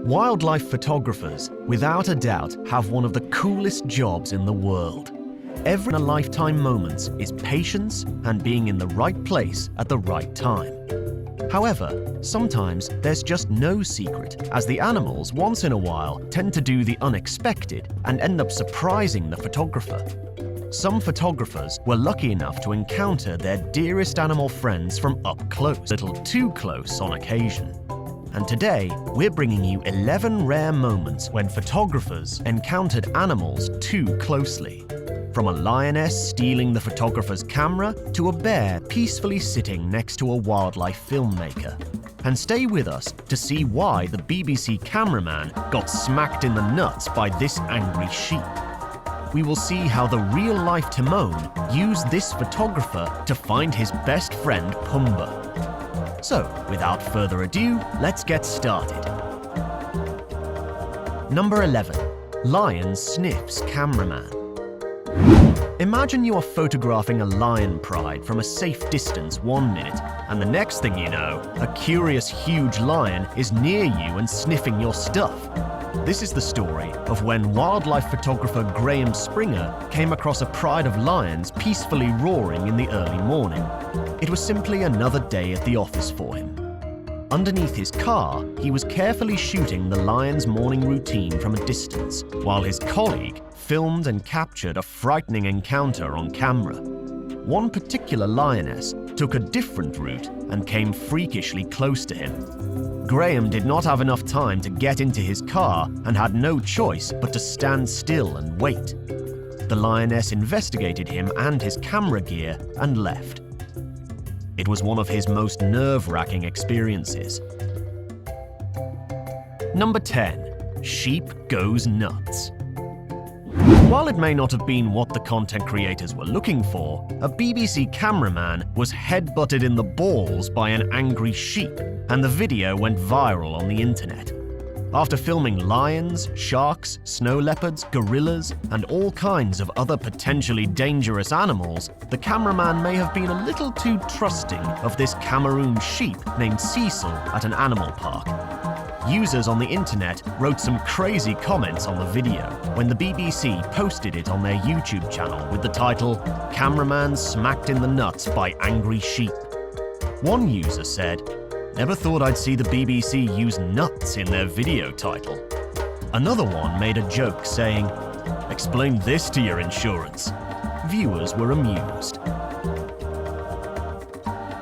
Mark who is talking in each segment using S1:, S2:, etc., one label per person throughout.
S1: Wildlife photographers, without a doubt, have one of the coolest jobs in the world. Every lifetime moments is patience and being in the right place at the right time. However, sometimes there's just no secret, as the animals once in a while tend to do the unexpected and end up surprising the photographer. Some photographers were lucky enough to encounter their dearest animal friends from up close, a little too close on occasion. And today, we're bringing you 11 rare moments when photographers encountered animals too closely. From a lioness stealing the photographer's camera to a bear peacefully sitting next to a wildlife filmmaker. And stay with us to see why the BBC cameraman got smacked in the nuts by this angry sheep. We will see how the real-life Timon used this photographer to find his best friend Pumbaa. So, without further ado, let's get started. Number 11. Lion sniffs cameraman. Imagine you are photographing a lion pride from a safe distance 1 minute, and the next thing you know, a curious huge lion is near you and sniffing your stuff. This is the story of when wildlife photographer Graham Springer came across a pride of lions peacefully roaring in the early morning. It was simply another day at the office for him. Underneath his car, he was carefully shooting the lion's morning routine from a distance, while his colleague filmed and captured a frightening encounter on camera. One particular lioness took a different route and came freakishly close to him. Graham did not have enough time to get into his car and had no choice but to stand still and wait. The lioness investigated him and his camera gear and left. It was one of his most nerve-wracking experiences. Number 10. Sheep goes nuts. While it may not have been what the content creators were looking for, a BBC cameraman was headbutted in the balls by an angry sheep, and the video went viral on the internet. After filming lions, sharks, snow leopards, gorillas, and all kinds of other potentially dangerous animals, the cameraman may have been a little too trusting of this Cameroon sheep named Cecil at an animal park. Users on the internet wrote some crazy comments on the video when the BBC posted it on their YouTube channel with the title, "Cameraman Smacked in the Nuts by Angry Sheep." One user said, "Never thought I'd see the BBC use nuts in their video title." Another one made a joke saying, "Explain this to your insurance." Viewers were amused.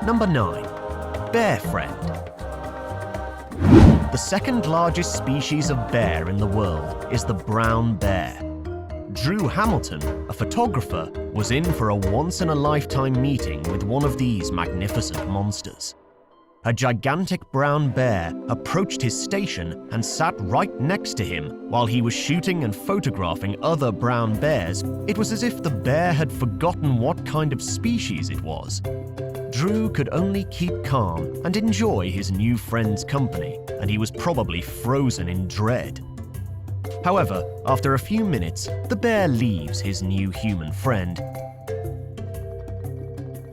S1: Number 9. Bear friend. The second largest species of bear in the world is the brown bear. Drew Hamilton, a photographer, was in for a once-in-a-lifetime meeting with one of these magnificent monsters. A gigantic brown bear approached his station and sat right next to him while he was shooting and photographing other brown bears. It was as if the bear had forgotten what kind of species it was. Drew could only keep calm and enjoy his new friend's company, and he was probably frozen in dread. However, after a few minutes, the bear leaves his new human friend.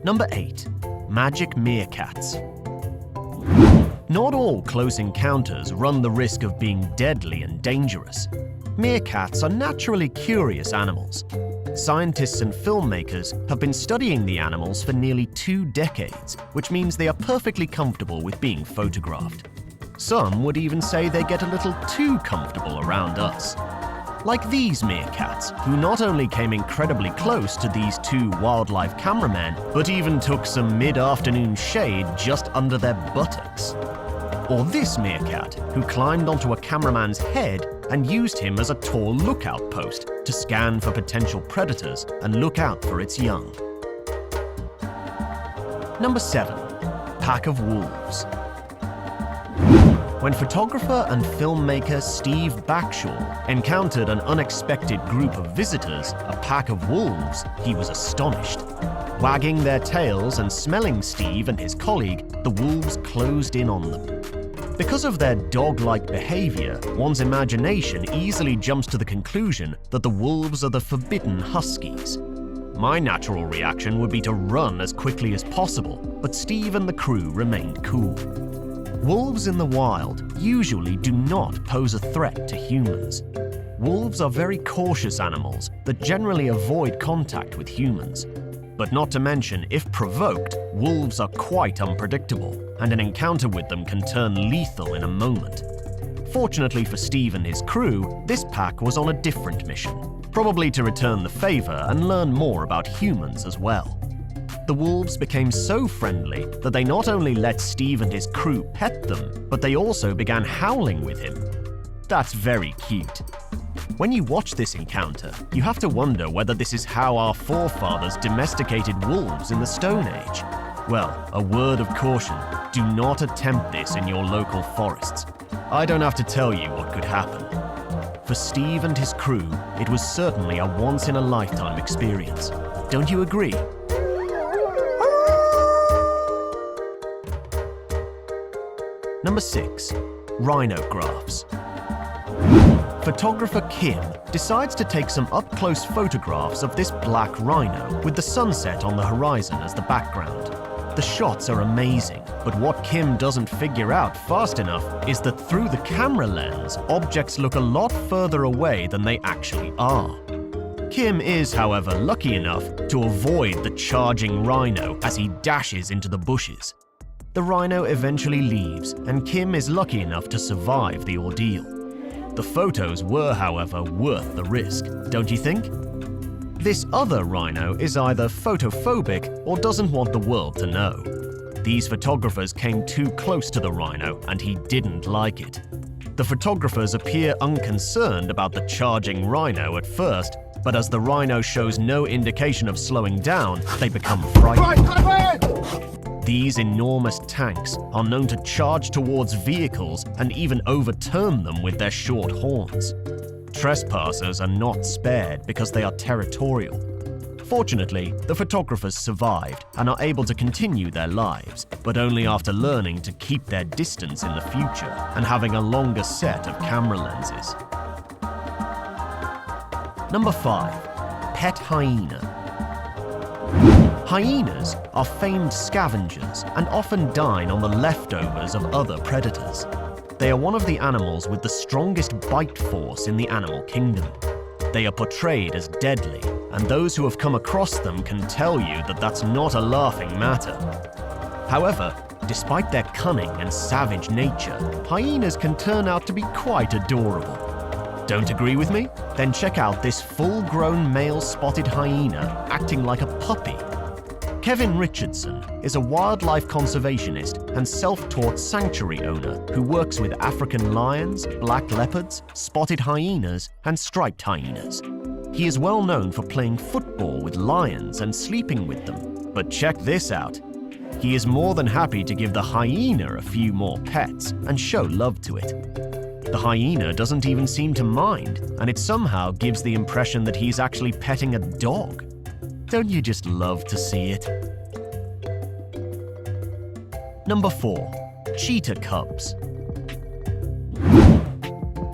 S1: Number 8. Magic meerkats. Not all close encounters run the risk of being deadly and dangerous. Meerkats are naturally curious animals. Scientists and filmmakers have been studying the animals for nearly 2 decades, which means they are perfectly comfortable with being photographed. Some would even say they get a little too comfortable around us. Like these meerkats, who not only came incredibly close to these 2 wildlife cameramen, but even took some mid-afternoon shade just under their buttocks. Or this meerkat, who climbed onto a cameraman's head and used him as a tall lookout post to scan for potential predators and look out for its young. Number 7. Pack of wolves. When photographer and filmmaker Steve Backshaw encountered an unexpected group of visitors, a pack of wolves, he was astonished. Wagging their tails and smelling Steve and his colleague, the wolves closed in on them. Because of their dog-like behavior, one's imagination easily jumps to the conclusion that the wolves are the forbidden huskies. My natural reaction would be to run as quickly as possible, but Steve and the crew remained cool. Wolves in the wild usually do not pose a threat to humans. Wolves are very cautious animals that generally avoid contact with humans. But not to mention, if provoked, wolves are quite unpredictable, and an encounter with them can turn lethal in a moment. Fortunately for Steve and his crew, this pack was on a different mission, probably to return the favor and learn more about humans as well. The wolves became so friendly that they not only let Steve and his crew pet them, but they also began howling with him. That's very cute. When you watch this encounter, you have to wonder whether this is how our forefathers domesticated wolves in the Stone Age. Well, a word of caution, do not attempt this in your local forests. I don't have to tell you what could happen. For Steve and his crew, it was certainly a once-in-a-lifetime experience. Don't you agree? Number 6. Rhinographs. Photographer Kim decides to take some up-close photographs of this black rhino with the sunset on the horizon as the background. The shots are amazing, but what Kim doesn't figure out fast enough is that through the camera lens, objects look a lot further away than they actually are. Kim is, however, lucky enough to avoid the charging rhino as he dashes into the bushes. The rhino eventually leaves, and Kim is lucky enough to survive the ordeal. The photos were, however, worth the risk, don't you think? This other rhino is either photophobic or doesn't want the world to know. These photographers came too close to the rhino and he didn't like it. The photographers appear unconcerned about the charging rhino at first, but as the rhino shows no indication of slowing down, they become frightened. These enormous tanks are known to charge towards vehicles and even overturn them with their short horns. Trespassers are not spared because they are territorial. Fortunately, the photographers survived and are able to continue their lives, but only after learning to keep their distance in the future and having a longer set of camera lenses. Number 5. Pet hyena. Hyenas are famed scavengers and often dine on the leftovers of other predators. They are one of the animals with the strongest bite force in the animal kingdom. They are portrayed as deadly, and those who have come across them can tell you that that's not a laughing matter. However, despite their cunning and savage nature, hyenas can turn out to be quite adorable. Don't agree with me? Then check out this full-grown male spotted hyena acting like a puppy. Kevin Richardson is a wildlife conservationist and self-taught sanctuary owner who works with African lions, black leopards, spotted hyenas, and striped hyenas. He is well known for playing football with lions and sleeping with them. But check this out. He is more than happy to give the hyena a few more pets and show love to it. The hyena doesn't even seem to mind, and it somehow gives the impression that he's actually petting a dog. Don't you just love to see it? Number 4. Cheetah cubs.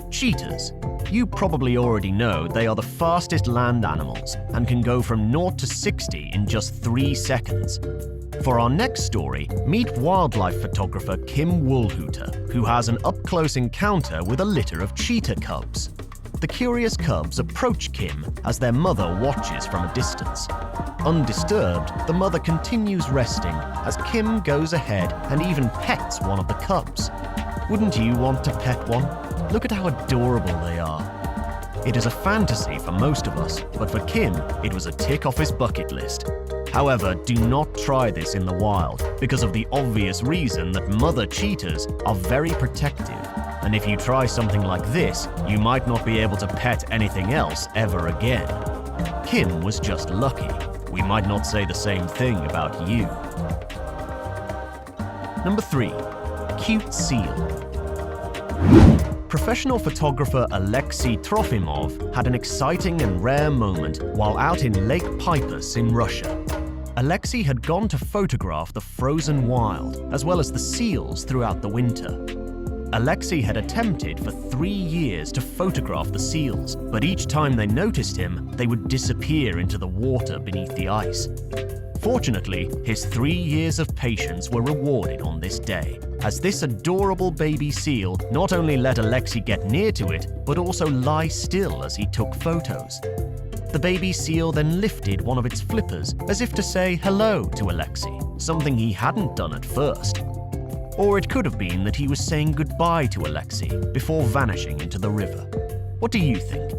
S1: Cheetahs. You probably already know they are the fastest land animals and can go from 0 to 60 in just 3 seconds. For our next story, meet wildlife photographer Kim Woolhooter, who has an up-close encounter with a litter of cheetah cubs. The curious cubs approach Kim as their mother watches from a distance. Undisturbed, the mother continues resting as Kim goes ahead and even pets one of the cubs. Wouldn't you want to pet one? Look at how adorable they are. It is a fantasy for most of us, but for Kim, it was a tick off his bucket list. However, do not try this in the wild because of the obvious reason that mother cheetahs are very protective. And if you try something like this, you might not be able to pet anything else ever again. Kim was just lucky. We might not say the same thing about you. Number 3. Cute seal. Professional photographer Alexei Trofimov had an exciting and rare moment while out in Lake Peipus in Russia. Alexei had gone to photograph the frozen wild, as well as the seals throughout the winter. Alexei had attempted for 3 years to photograph the seals, but each time they noticed him, they would disappear into the water beneath the ice. Fortunately, his 3 years of patience were rewarded on this day, as this adorable baby seal not only let Alexei get near to it, but also lie still as he took photos. The baby seal then lifted one of its flippers as if to say hello to Alexei, something he hadn't done at first. Or it could have been that he was saying goodbye to Alexei before vanishing into the river. What do you think?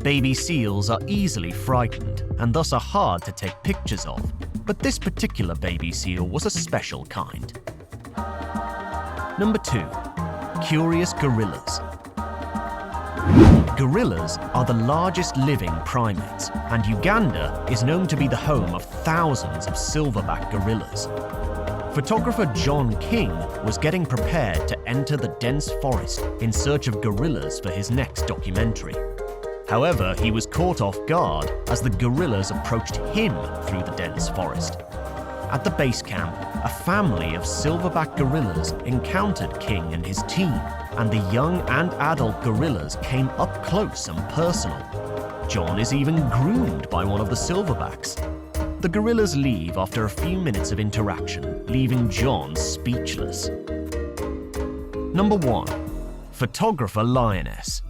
S1: Baby seals are easily frightened and thus are hard to take pictures of, but this particular baby seal was a special kind. Number 2. Curious gorillas. Gorillas are the largest living primates, and Uganda is known to be the home of thousands of silverback gorillas. Photographer John King was getting prepared to enter the dense forest in search of gorillas for his next documentary. However, he was caught off guard as the gorillas approached him through the dense forest. At the base camp, a family of silverback gorillas encountered King and his team, and the young and adult gorillas came up close and personal. John is even groomed by one of the silverbacks. The gorillas leave after a few minutes of interaction, leaving John speechless. Number 1. Photographer lioness.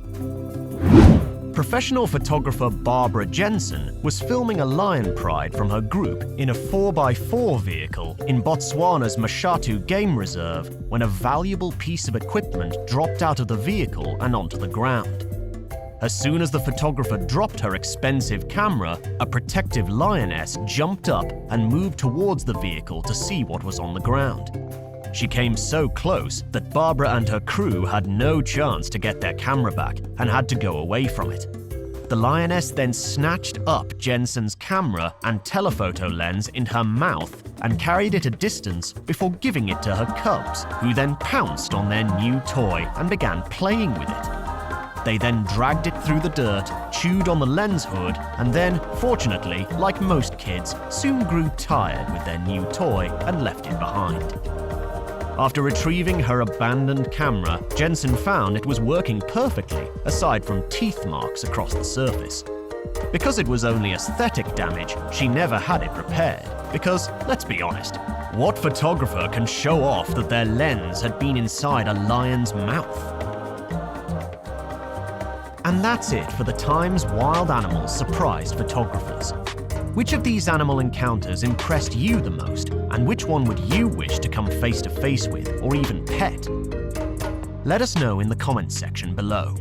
S1: Professional photographer Barbara Jensen was filming a lion pride from her group in a 4x4 vehicle in Botswana's Mashatu Game Reserve when a valuable piece of equipment dropped out of the vehicle and onto the ground. As soon as the photographer dropped her expensive camera, a protective lioness jumped up and moved towards the vehicle to see what was on the ground. She came so close that Barbara and her crew had no chance to get their camera back and had to go away from it. The lioness then snatched up Jensen's camera and telephoto lens in her mouth and carried it a distance before giving it to her cubs, who then pounced on their new toy and began playing with it. They then dragged it through the dirt, chewed on the lens hood, and then, fortunately, like most kids, soon grew tired with their new toy and left it behind. After retrieving her abandoned camera, Jensen found it was working perfectly, aside from teeth marks across the surface. Because it was only aesthetic damage, she never had it repaired. Because, let's be honest, what photographer can show off that their lens had been inside a lion's mouth? And that's it for the times wild animals surprised photographers. Which of these animal encounters impressed you the most, and which one would you wish to come face to face with or even pet? Let us know in the comments section below.